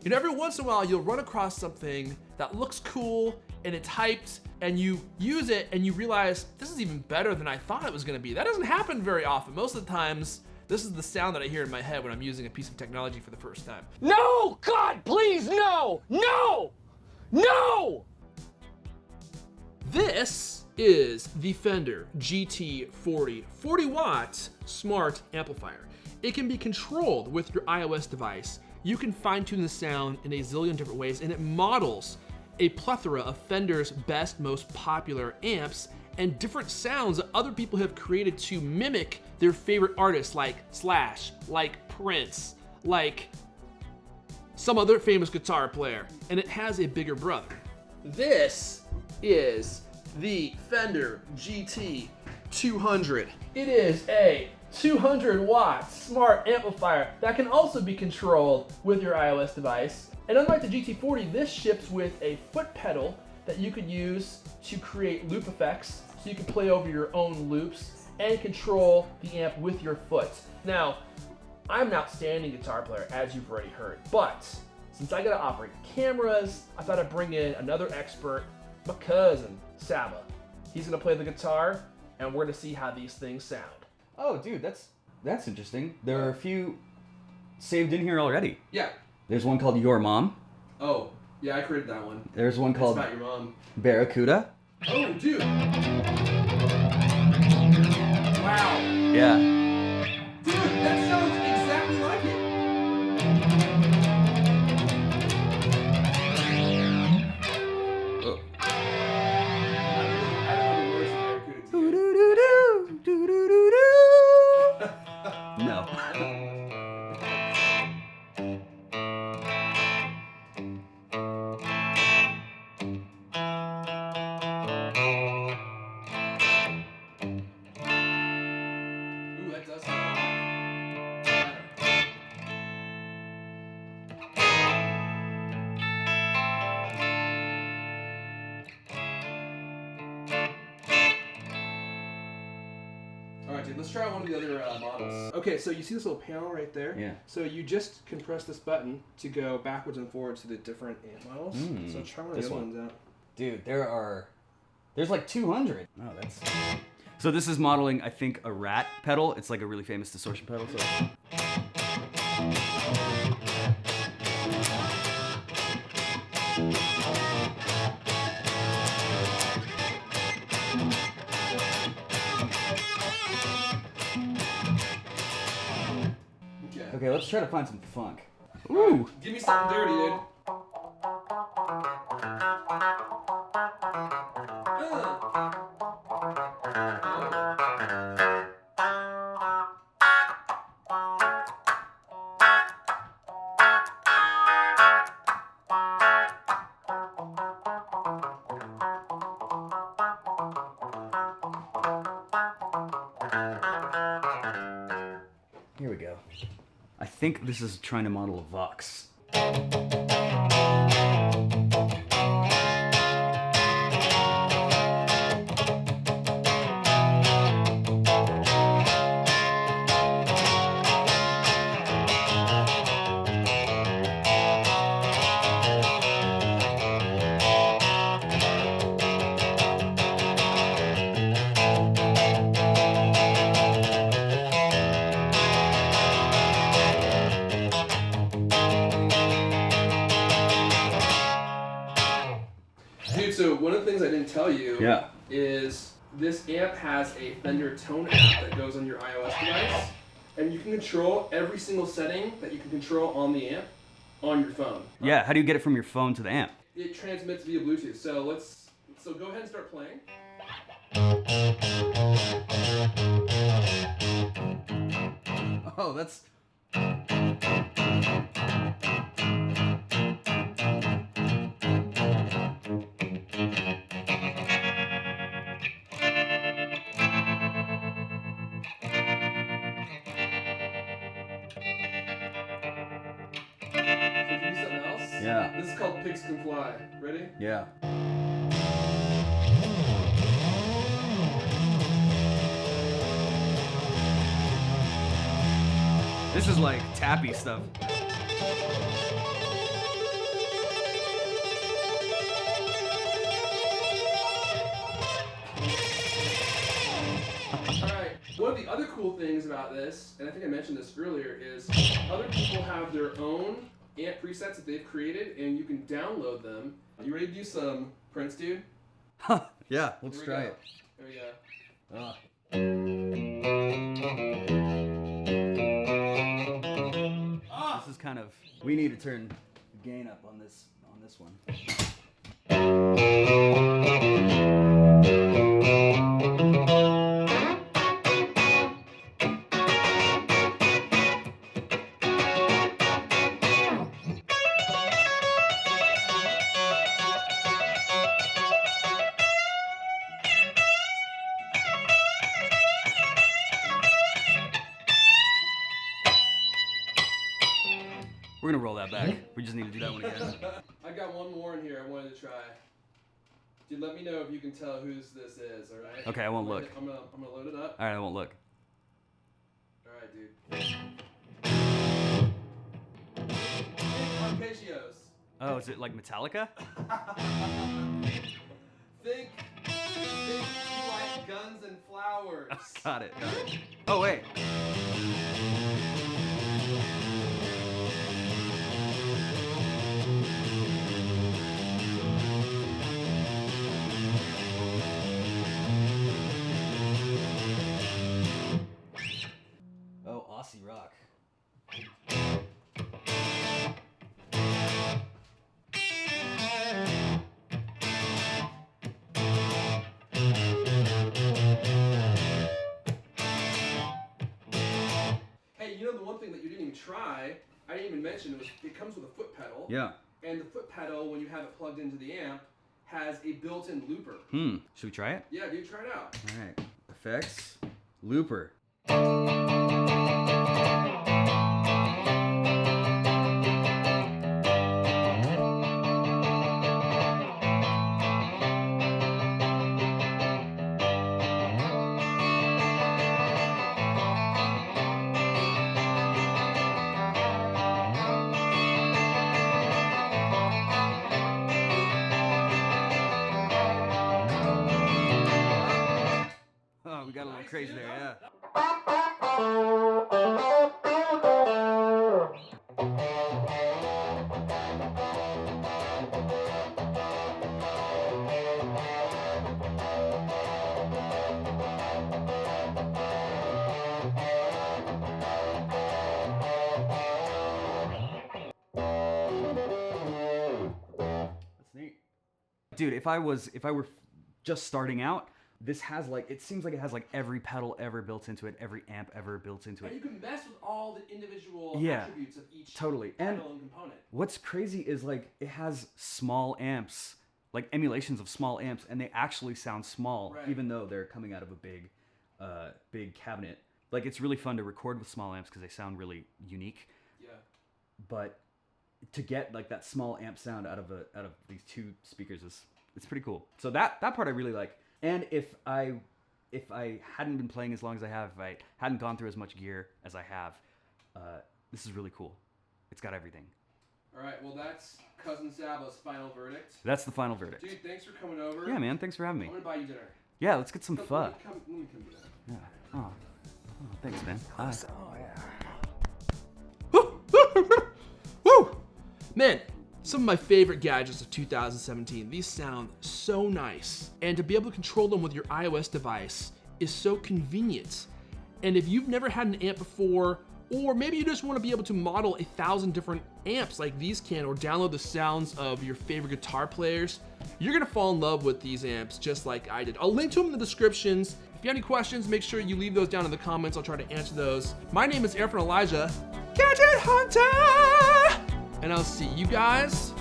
You know, every once in a while you'll run across something that looks cool and it's hyped and you use it and you realize this is even better than I thought it was gonna be. That doesn't happen very often. Most of the times, this is the sound that I hear in my head when I'm using a piece of technology for the first time. No! God, please, no! No! No! This is the Fender GT40 40 watt smart amplifier. It can be controlled with your iOS device. You can fine-tune the sound in a zillion different ways, and it models a plethora of Fender's best, most popular amps and different sounds that other people have created to mimic their favorite artists like Slash, like Prince, like some other famous guitar player, and it has a bigger brother. This is the Fender GT200. It is a 200 watt smart amplifier that can also be controlled with your iOS device. And unlike the GT40, this ships with a foot pedal that you could use to create loop effects, so you can play over your own loops and control the amp with your foot. Now, I'm an outstanding guitar player, as you've already heard, but since I gotta operate cameras, I thought I'd bring in another expert, my cousin, Saba. He's gonna play the guitar, and we're gonna see how these things sound. Oh, dude, that's interesting. There are a few saved in here already. Yeah. There's one called Your Mom. Oh, yeah, I created that one. There's one called It's about your mom. Barracuda. Oh, dude. Wow. Yeah. Dude, that sounds exactly like it. Oh. I don't know the words of Barracuda to you. No. Ooh, that does sound a lot. All right, dude, let's try one of the other models. Okay, so you see this little panel right there? Yeah. So you just can press this button to go backwards and forwards to the different amp models. So try one of the This other one. ones out. Dude, there's like 200. Oh, that's... So this is modeling, I think, a Rat pedal. It's like a really famous distortion pedal. So. Okay, let's try to find some funk. Ooh! Give me something dirty, dude. Here we go. I think this is trying to model a Vox. Dude, so one of the things I didn't tell you is this amp has a Fender Tone app that goes on your iOS device, and you can control every single setting that you can control on the amp on your phone. Yeah, how do you get it from your phone to the amp? It transmits via Bluetooth. So go ahead and start playing. Oh, that's... Yeah. This is called Pigs Can Fly. Ready? Yeah. This is like tappy stuff. cool things about this, and I think I mentioned this earlier, is other people have their own amp presets that they've created, and you can download them. You ready to do some prints, dude? Yeah, let's try it. There we go. This is kind of, we need to turn the gain up on this one. We're gonna roll that back. We just need to do that one again. I got one more in here I wanted to try. Dude, let me know if you can tell whose this is, alright? Okay, I won't look. I'm gonna load it up. Alright, I won't look. Alright, dude. Arpeggios. Oh, is it like Metallica? Think you like Guns and Flowers. Got it. Oh, wait. Oh, Aussie rock. Hey, you know the one thing that you didn't even try, I didn't even mention, it comes with a foot pedal. Yeah. And the foot pedal, when you have it plugged into the amp, has a built-in looper. Should we try it? Yeah, dude, try it out. Alright. Effects. Looper. Oh, we got a little crazy there, yeah. That's neat. Dude, if I were just starting out, this has like, it seems like it has like every pedal ever built into it, every amp ever built into it. And you can mess with all the individual attributes of each pedal and component. What's crazy is like it has small amps, like emulations of small amps, and they actually sound small, even though they're coming out of a big cabinet. Like it's really fun to record with small amps because they sound really unique. Yeah. But to get like that small amp sound out of these two speakers it's pretty cool. So that part I really like. And if I hadn't been playing as long as I have, if I hadn't gone through as much gear as I have, this is really cool. It's got everything. All right, well that's Cousin Sabo's final verdict. That's the final verdict. Dude, thanks for coming over. Yeah, man, thanks for having me. I'm gonna buy you dinner. Yeah, let's get some pho. Let me come do that. Yeah. Oh, thanks, man. Bye. Oh yeah. Woo! Man, some of my favorite gadgets of 2017. These sound so nice. And to be able to control them with your iOS device is so convenient. And if you've never had an amp before, or maybe you just want to be able to model 1,000 different amps like these can, or download the sounds of your favorite guitar players, you're gonna fall in love with these amps just like I did. I'll link to them in the descriptions. If you have any questions, make sure you leave those down in the comments. I'll try to answer those. My name is Airfront Elijah, Gadget Hunter! And I'll see you guys